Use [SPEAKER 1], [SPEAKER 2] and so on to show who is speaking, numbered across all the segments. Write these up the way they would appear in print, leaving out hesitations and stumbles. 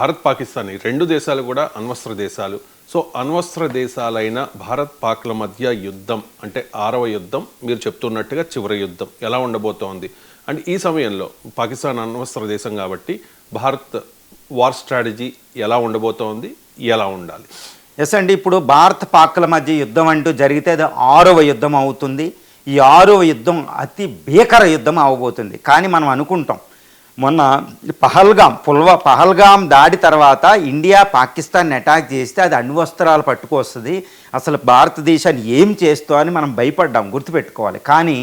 [SPEAKER 1] భారత్ పాకిస్తాన్ ఈ రెండు దేశాలు కూడా అణ్వస్త్ర దేశాలు. సో అణ్వస్త్ర దేశాలైన భారత్ పాక్ల మధ్య యుద్ధం అంటే 6వ యుద్ధం, మీరు చెప్తున్నట్టుగా చివరి యుద్ధం ఎలా ఉండబోతోంది? అండ్ ఈ సమయంలో పాకిస్తాన్ అణ్వస్త్ర దేశం కాబట్టి భారత్ వార్ స్ట్రాటజీ ఎలా ఉండబోతోంది, ఎలా ఉండాలి?
[SPEAKER 2] ఎస్ అండి, ఇప్పుడు భారత్ పాక్ల మధ్య యుద్ధం అంటూ జరిగితే అది 6వ యుద్ధం అవుతుంది. ఈ 6వ యుద్ధం అతి భీకర యుద్ధం అవబోతుంది. కానీ మనం అనుకుంటాం మొన్న పహల్గాం దాడి తర్వాత ఇండియా పాకిస్తాన్ని అటాక్ చేస్తే అది అణ్వస్త్రాలు పట్టుకొస్తుంది, అసలు భారతదేశాన్ని ఏం చేస్తో అని మనం భయపడ్డాం, గుర్తుపెట్టుకోవాలి. కానీ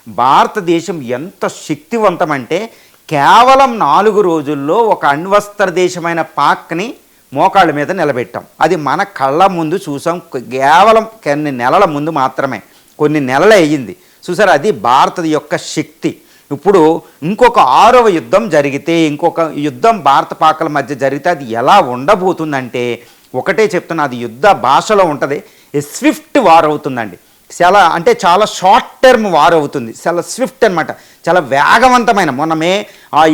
[SPEAKER 2] భారతదేశం ఎంత శక్తివంతమంటే కేవలం 4 రోజుల్లో ఒక అణ్వస్త్ర దేశమైన పాక్ని మోకాళ్ళ మీద నిలబెట్టాం. అది మన కళ్ళ ముందు చూసాం. కేవలం కొన్ని నెలల ముందు మాత్రమే, కొన్ని నెలలు అయ్యింది చూసారు. అది భారత యొక్క శక్తి. ఇప్పుడు ఇంకొక 6వ యుద్ధం జరిగితే, ఇంకొక యుద్ధం భారత పాకల మధ్య జరిగితే అది ఎలా ఉండబోతుందంటే ఒకటే చెప్తున్నా, అది యుద్ధ భాషలో ఉంటుంది, స్విఫ్ట్ వార్ అవుతుందండి. చాలా షార్ట్ టర్మ్ వార్ అవుతుంది, చాలా స్విఫ్ట్ అనమాట, చాలా వేగవంతమైన. మొన్న మే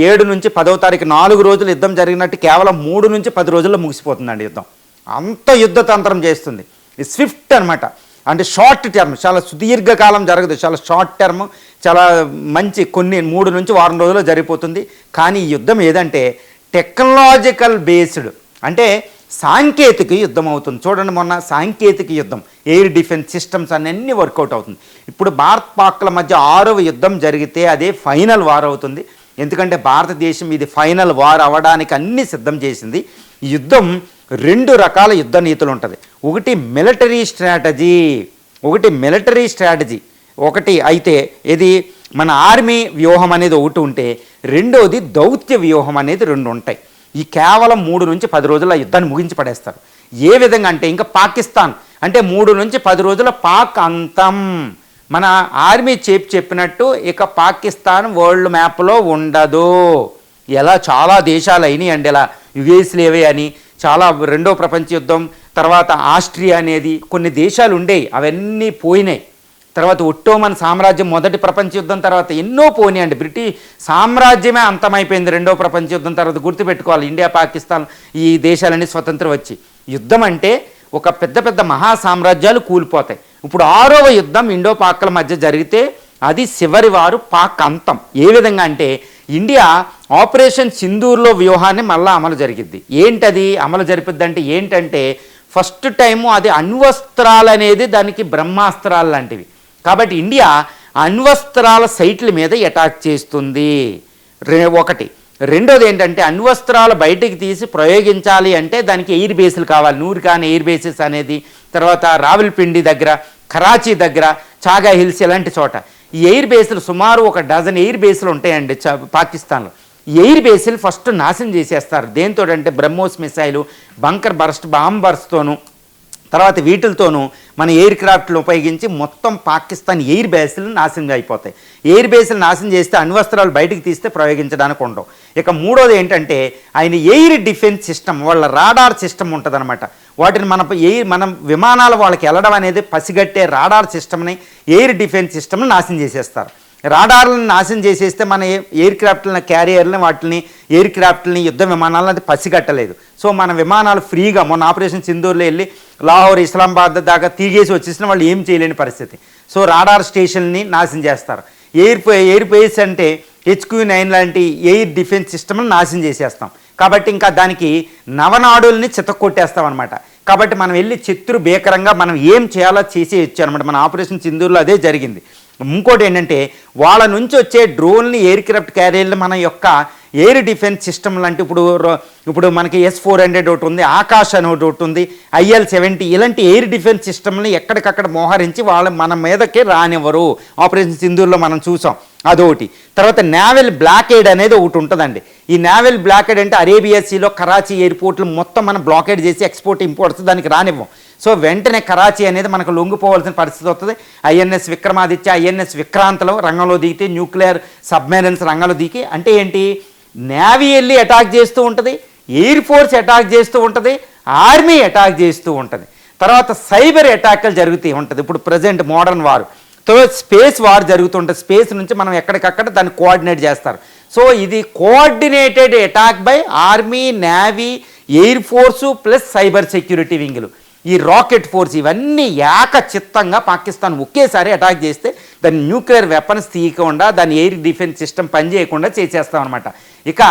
[SPEAKER 2] 7 నుంచి 10వ తారీఖు 4 రోజులు యుద్ధం జరిగినట్టు కేవలం 3 నుంచి 10 రోజుల్లో ముగిసిపోతుందండి యుద్ధం. అంత యుద్ధతంత్రం చేస్తుంది. స్విఫ్ట్ అనమాట, అంటే షార్ట్ టర్మ్, చాలా సుదీర్ఘకాలం జరగదు, చాలా షార్ట్ టర్మ్, చాలా మంచి కొన్ని 3 నుంచి వారం రోజుల్లో జరిగిపోతుంది. కానీ ఈ యుద్ధం ఏదంటే టెక్నాలజికల్ బేస్డ్, అంటే సాంకేతిక యుద్ధం అవుతుంది. చూడండి, మొన్న సాంకేతిక యుద్ధం, ఎయిర్ డిఫెన్స్ సిస్టమ్స్ అన్నీ వర్కౌట్ అవుతుంది. ఇప్పుడు భారత్ పాక్ల మధ్య 6వ యుద్ధం జరిగితే అదే ఫైనల్ వార్ అవుతుంది. ఎందుకంటే భారతదేశం ఇది ఫైనల్ వార్ అవ్వడానికి అన్ని సిద్ధం చేసింది. ఈ యుద్ధం 2 రకాల యుద్ధ నీతులు ఉంటుంది. ఒకటి మిలిటరీ స్ట్రాటజీ, ఒకటి అయితే ఇది మన ఆర్మీ వ్యూహం అనేది ఒకటి ఉంటే, రెండోది దౌత్య వ్యూహం అనేది 2 ఉంటాయి. ఈ కేవలం 3 నుంచి 10 రోజుల యుద్ధాన్ని ముగించి పడేస్తారు. ఏ విధంగా అంటే ఇంకా పాకిస్తాన్ అంటే 3 నుంచి 10 రోజుల పాక్ అంతం. మన ఆర్మీ చెప్పినట్టు ఇక పాకిస్తాన్ వరల్డ్ మ్యాప్లో ఉండదు. ఎలా చాలా దేశాలు అయినాయి అండి, ఇలా యుఎస్లేవే అని చాలా, 2వ ప్రపంచ యుద్ధం తర్వాత ఆస్ట్రియా అనేది కొన్ని దేశాలు ఉండేవి, అవన్నీ పోయినాయి. తర్వాత ఒట్టోమన్ సామ్రాజ్యం మొదటి ప్రపంచ యుద్ధం తర్వాత ఎన్నో పోయినాయండి. బ్రిటిష్ సామ్రాజ్యమే అంతమైపోయింది 2వ ప్రపంచ యుద్ధం తర్వాత. గుర్తుపెట్టుకోవాలి, ఇండియా పాకిస్తాన్ ఈ దేశాలన్నీ స్వతంత్రం వచ్చి. యుద్ధం అంటే ఒక పెద్ద మహా సామ్రాజ్యాలు కూలిపోతాయి. ఇప్పుడు 6వ యుద్ధం ఇండో పాక్ల మధ్య జరిగితే అది చివరి వారు పాక్ అంతం. ఏ విధంగా అంటే ఇండియా ఆపరేషన్ సింధూర్లో వ్యూహాన్ని మళ్ళీ అమలు జరిగిద్ది. ఏంటది అమలు జరిపిద్దంటే ఏంటంటే ఫస్ట్ టైము అది అణ్వస్త్రాలు అనేది దానికి బ్రహ్మాస్త్రాలు లాంటివి. కాబట్టి ఇండియా అణ్వస్త్రాల సైట్ల మీద అటాక్ చేస్తుంది. ఒకటి. రెండోది ఏంటంటే అణ్వస్త్రాలు బయటికి తీసి ప్రయోగించాలి అంటే దానికి ఎయిర్ బేస్లు కావాలి. నూరికాన్ ఎయిర్ బేసెస్ అనేది, తర్వాత రావల్పిండి దగ్గర, కరాచీ దగ్గర, చాగా హిల్స్ ఇలాంటి చోట ఈ ఎయిర్ బేస్లు సుమారు 1 డజన్ ఎయిర్ బేస్లు ఉంటాయండి పాకిస్తాన్లో. ఈ ఎయిర్ బేస్లు ఫస్ట్ నాశనం చేసేస్తారు. దేంతో అంటే బ్రహ్మోస్ మిసైలు, బంకర్ బర్స్ట్ బాంబర్స్తోనూ, తర్వాత వీటితోనూ మన ఎయిర్ క్రాఫ్ట్లు ఉపయోగించి మొత్తం పాకిస్తాన్ ఎయిర్ బేస్లు నాశనం అయిపోతాయి. ఎయిర్ బేస్లు నాశనం చేస్తే అణ్వస్త్రాలు బయటికి తీస్తే ప్రయోగించడానికి ఉండవు. ఇక మూడోది ఏంటంటే ఆయన ఎయిర్ డిఫెన్స్ సిస్టమ్, వాళ్ళ రాడార్ సిస్టమ్ ఉంటుందన్నమాట. వాటిని మనం విమానాలు వాళ్ళకి వెళ్ళడం అనేది పసిగట్టే రాడార్ సిస్టమ్ని, ఎయిర్ డిఫెన్స్ సిస్టమ్ని నాశనం చేసేస్తారు. రాడార్లను నాశనం చేసేస్తే మన ఎయిర్ క్రాఫ్ట్లని, క్యారియర్లని, వాటిని ఎయిర్ క్రాఫ్ట్లని, యుద్ధ విమానాలను అది పసిగట్టలేదు. సో మన విమానాలు ఫ్రీగా మొన్న ఆపరేషన్ సింధూర్లో వెళ్ళి లాహోర్, ఇస్లామాబాద్ దాకా తిరిగేసి వచ్చేసిన వాళ్ళు ఏం చేయలేని పరిస్థితి. సో రాడార్ స్టేషన్ని నాశనం చేస్తారు. ఎయిర్ బేస్ అంటే HQ-9 లాంటి ఎయిర్ డిఫెన్స్ సిస్టమ్ని నాశనం చేసేస్తాం. కాబట్టి ఇంకా దానికి నవనాడుల్ని చితక్కొట్టేస్తాం అనమాట. కాబట్టి మనం వెళ్ళి భీకరంగా మనం ఏం చేయాలో చేసేయచ్చు అనమాట. మన ఆపరేషన్ సింధూర్లో అదే జరిగింది. ఇంకోటి ఏంటంటే వాళ్ళ నుంచి వచ్చే డ్రోన్ని, ఎయిర్ క్రాఫ్ట్ క్యారియర్లు మన యొక్క ఎయిర్ డిఫెన్స్ సిస్టమ్ లాంటి ఇప్పుడు మనకి S-400 ఒకటి ఉంది, ఆకాశ్ అని ఒకటి ఉంది, IL-70 ఇలాంటి ఎయిర్ డిఫెన్స్ సిస్టమ్ని ఎక్కడికక్కడ మోహరించి మన మీదకి రానివ్వరు. ఆపరేషన్ సింధూర్లో మనం చూసాం, అదొకటి. తర్వాత నేవల్ బ్లాకేడ్ అనేది ఒకటి ఉంటుందండి. ఈ నేవల్ బ్లాకేడ్ అంటే అరేబియా సీలో కరాచీ ఎయిర్పోర్ట్లు మొత్తం మనం బ్లాకేడ్ చేసి ఎక్స్పోర్ట్ ఇంపోర్ట్స్ దానికి రానివ్వం. సో వెంటనే కరాచీ అనేది మనకు లొంగిపోవాల్సిన పరిస్థితి వస్తుంది. INS విక్రమాదిత్య, INS విక్రాంతలో రంగంలో దిగితే, న్యూక్లియర్ సబ్మెరైన్స్ రంగంలో దిగి, అంటే ఏంటి, నేవీ వెళ్ళి అటాక్ చేస్తూ ఉంటుంది, ఎయిర్ ఫోర్స్ అటాక్ చేస్తూ ఉంటుంది, ఆర్మీ అటాక్ చేస్తూ ఉంటుంది. తర్వాత సైబర్ అటాక్లు జరుగుతూ ఉంటుంది. ఇప్పుడు present modern war, space war జరుగుతుంటుంది. స్పేస్ నుంచి మనం ఎక్కడికక్కడ దాన్ని కోఆర్డినేట్ చేస్తారు. సో ఇది coordinated attack by army, navy, air force plus cyber security వింగులు, ఈ రాకెట్ ఫోర్స్, ఇవన్నీ ఏకచిత్తంగా పాకిస్తాన్ ఒకేసారి అటాక్ చేస్తే దాని న్యూక్లియర్ వెపన్స్ తీయకుండా, దాని ఎయిర్ డిఫెన్స్ సిస్టమ్ పనిచేయకుండా చేసేస్తాం అనమాట. ఇక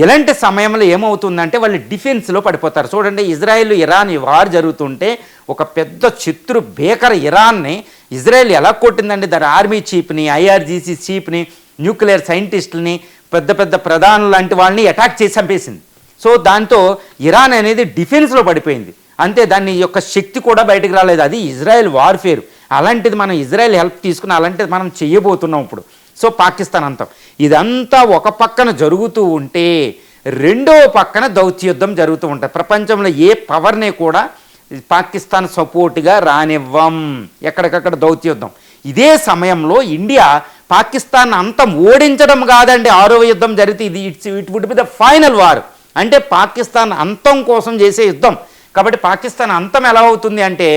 [SPEAKER 2] ఇలాంటి సమయంలో ఏమవుతుందంటే వాళ్ళు డిఫెన్స్లో పడిపోతారు. చూడండి, ఇజ్రాయెల్ ఇరాన్ వార్ జరుగుతుంటే ఒక పెద్ద శత్రు భీకర ఇరాన్ని ఇజ్రాయెల్ ఎలా కొట్టిందండి? దాని ఆర్మీ చీఫ్ని, ఐఆర్జీసీ చీఫ్ని, న్యూక్లియర్ సైంటిస్టులని, పెద్ద పెద్ద ప్రధానులు లాంటి వాళ్ళని అటాక్ చేసి చంపేసింది. సో దాంతో ఇరాన్ అనేది డిఫెన్స్లో పడిపోయింది. అంతే, దాని యొక్క శక్తి కూడా బయటకు రాలేదు. అది ఇజ్రాయెల్ వార్ఫేర్. అలాంటిది మనం ఇజ్రాయెల్ హెల్ప్ తీసుకుని అలాంటిది మనం చేయబోతున్నాం ఇప్పుడు. సో పాకిస్తాన్ అంతం ఇదంతా ఒక పక్కన జరుగుతూ ఉంటే రెండో పక్కన దౌత్యయుద్ధం జరుగుతూ ఉంటాయి. ప్రపంచంలో ఏ పవర్ని కూడా పాకిస్తాన్ సపోర్ట్గా రానివ్వం, ఎక్కడికక్కడ దౌత్యయుద్ధం. ఇదే సమయంలో ఇండియా పాకిస్తాన్ అంతం ఓడించడం కాదండి, 6వ యుద్ధం జరిగితే it would be the final war. అంటే పాకిస్తాన్ అంతం కోసం చేసే యుద్ధం. కాబట్టి పాకిస్తాన్ అంతం ఎలా అవుతుంది అంటే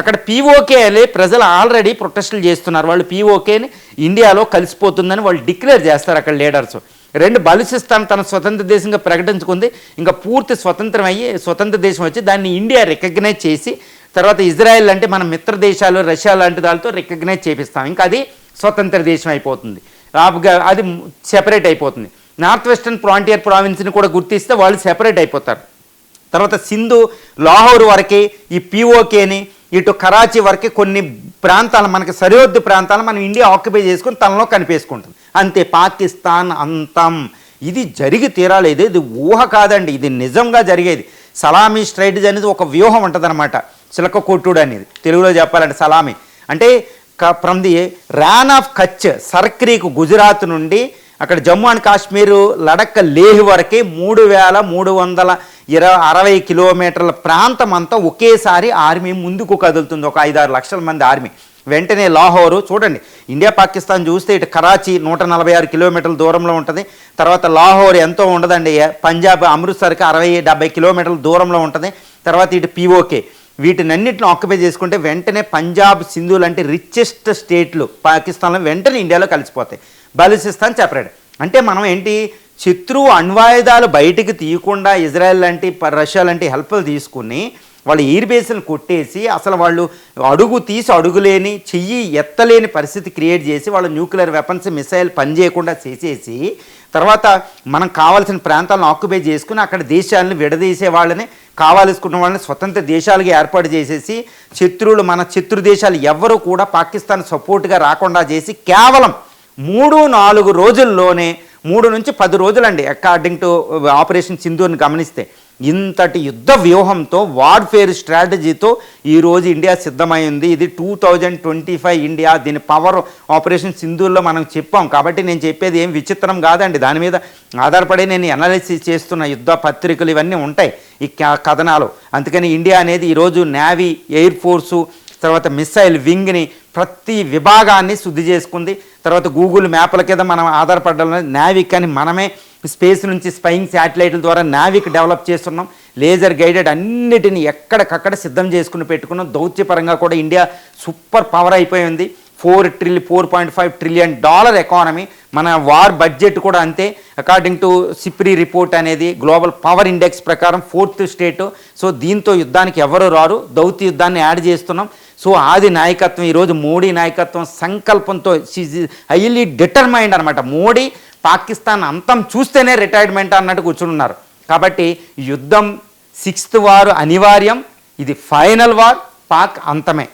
[SPEAKER 2] అక్కడ పీఓకే ప్రజలు ఆల్రెడీ ప్రొటెస్టులు చేస్తున్నారు. వాళ్ళు పీఓకేని ఇండియాలో కలిసిపోతుందని వాళ్ళు డిక్లేర్ చేస్తారు అక్కడ లీడర్స్. 2 బలూచిస్తాన్ తన స్వతంత్ర దేశంగా ప్రకటించుకుంది. ఇంకా పూర్తి స్వతంత్రం అయ్యి స్వతంత్ర దేశం వచ్చి దాన్ని ఇండియా రికగ్నైజ్ చేసి తర్వాత ఇజ్రాయెల్ అంటే మన మిత్ర దేశాలు, రష్యా లాంటి దానితో రికగ్నైజ్ చేపిస్తాం. ఇంకా అది స్వతంత్ర దేశం అయిపోతుంది, అది సెపరేట్ అయిపోతుంది. నార్త్ వెస్టర్న్ ఫ్రాంటియర్ ప్రావిన్స్ని కూడా గుర్తిస్తే వాళ్ళు సెపరేట్ అయిపోతారు. తర్వాత సింధు, లాహోర్ వరకే ఈ పీఓకేని, ఇటు కరాచీ వరకే కొన్ని ప్రాంతాలు మనకి సరిహద్దు ప్రాంతాలు మనం ఇండియా ఆక్యుపై చేసుకుని తనలో కనిపేసుకుంటుంది. అంతే, పాకిస్తాన్ అంతం. ఇది జరిగి తీరాలేదు, ఇది ఊహ కాదండి, ఇది నిజంగా జరిగేది. సలామీ స్ట్రైటేజ్ అనేది ఒక వ్యూహం ఉంటుంది అనమాట. చిలక కొట్టుడు అనేది తెలుగులో చెప్పాలంటే సలామీ అంటే from the Rann of Kutch, Sir Creek Gujarat నుండి అక్కడ జమ్మూ అండ్ కాశ్మీరు, లడక్, లేహ్ వరకే 3360 కిలోమీటర్ల ప్రాంతం అంతా ఒకేసారి ఆర్మీ ముందుకు కదులుతుంది. ఒక 5-6 లక్షల మంది ఆర్మీ. వెంటనే లాహోరు చూడండి, ఇండియా పాకిస్తాన్ చూస్తే ఇటు కరాచీ 146 కిలోమీటర్ల దూరంలో ఉంటుంది. తర్వాత లాహోర్ ఎంతో ఉండదండి, పంజాబ్ అమృత్సర్కి 60-70 కిలోమీటర్ల దూరంలో ఉంటుంది. తర్వాత ఇటు పీఓకే, వీటినన్నింటిని ఆక్యుపై చేసుకుంటే వెంటనే పంజాబ్, సింధు లాంటి రిచెస్ట్ స్టేట్లు పాకిస్తాన్లో వెంటనే ఇండియాలో కలిసిపోతాయి. బలూచిస్తాన్ సెపరేట్. అంటే మనం ఏంటి, శత్రువు అణ్వాయుధాలు బయటికి తీయకుండా ఇజ్రాయెల్ లాంటి, రష్యా లాంటి హెల్ప్లు తీసుకుని వాళ్ళు ఎయిర్ బేస్లను కొట్టేసి అసలు వాళ్ళు అడుగు తీసి అడుగులేని, చెయ్యి ఎత్తలేని పరిస్థితి క్రియేట్ చేసి వాళ్ళు న్యూక్లియర్ వెపన్స్, మిసైల్ పనిచేయకుండా చేసేసి తర్వాత మనం కావాల్సిన ప్రాంతాలను ఆక్యుపై చేసుకుని అక్కడ దేశాలను విడదీసే వాళ్ళని, కావాల్సుకున్న వాళ్ళని స్వతంత్ర దేశాలుగా ఏర్పాటు చేసేసి శత్రువులు, మన శత్రు దేశాలు ఎవ్వరూ కూడా పాకిస్తాన్ సపోర్ట్గా రాకుండా చేసి కేవలం 3-4 రోజుల్లోనే, 3 నుంచి 10 రోజులండి అకార్డింగ్ టు ఆపరేషన్ సింధూర్ని గమనిస్తే, ఇంతటి యుద్ధ వ్యూహంతో, వార్ఫేర్ స్ట్రాటజీతో ఈరోజు ఇండియా సిద్ధమైంది. ఇది 2025 ఇండియా. దీని పవర్ ఆపరేషన్ సింధూర్లో మనం చెప్పాం. కాబట్టి నేను చెప్పేది ఏం విచిత్రం కాదండి, దాని మీద ఆధారపడి నేను అనాలిసిస్ చేస్తున్న యుద్ధ పత్రికలు ఇవన్నీ ఉంటాయి ఈ కథనాలు. అందుకని ఇండియా అనేది ఈరోజు నేవీ, ఎయిర్ ఫోర్సు, తర్వాత మిస్సైల్ వింగ్ని ప్రతి విభాగాన్ని శుద్ధి చేసుకుంది. తర్వాత గూగుల్ మ్యాప్ల కింద మనం ఆధారపడడం నావిక్ అని మనమే స్పేస్ నుంచి స్పైయింగ్ శాటిలైట్ల ద్వారా నావిక్ డెవలప్ చేస్తున్నాం. లేజర్ గైడెడ్ అన్నిటిని ఎక్కడికక్కడ సిద్ధం చేసుకుని పెట్టుకున్నాం. దౌత్యపరంగా కూడా ఇండియా సూపర్ పవర్ అయిపోయింది. 4.5 ట్రిలియన్ డాలర్ ఎకానమీ. మన వార్ బడ్జెట్ కూడా అంతే. అకార్డింగ్ టు సిప్రీ రిపోర్ట్ అనేది గ్లోబల్ పవర్ ఇండెక్స్ ప్రకారం 4th స్టేట్. సో దీంతో యుద్ధానికి ఎవరు రారు, దౌత్య యుద్ధాన్ని యాడ్ చేస్తున్నాం. సో ఆది నాయకత్వం, ఈరోజు మోడీ నాయకత్వం సంకల్పంతో హైలీ డిటర్మైండ్ అనమాట. మోడీ పాకిస్తాన్ అంతం చూస్తేనే రిటైర్మెంట్ అన్నట్టు కూర్చున్నారు. కాబట్టి యుద్ధం 6th వార్ అనివార్యం. ఇది ఫైనల్ వార్, పాక్ అంతమే.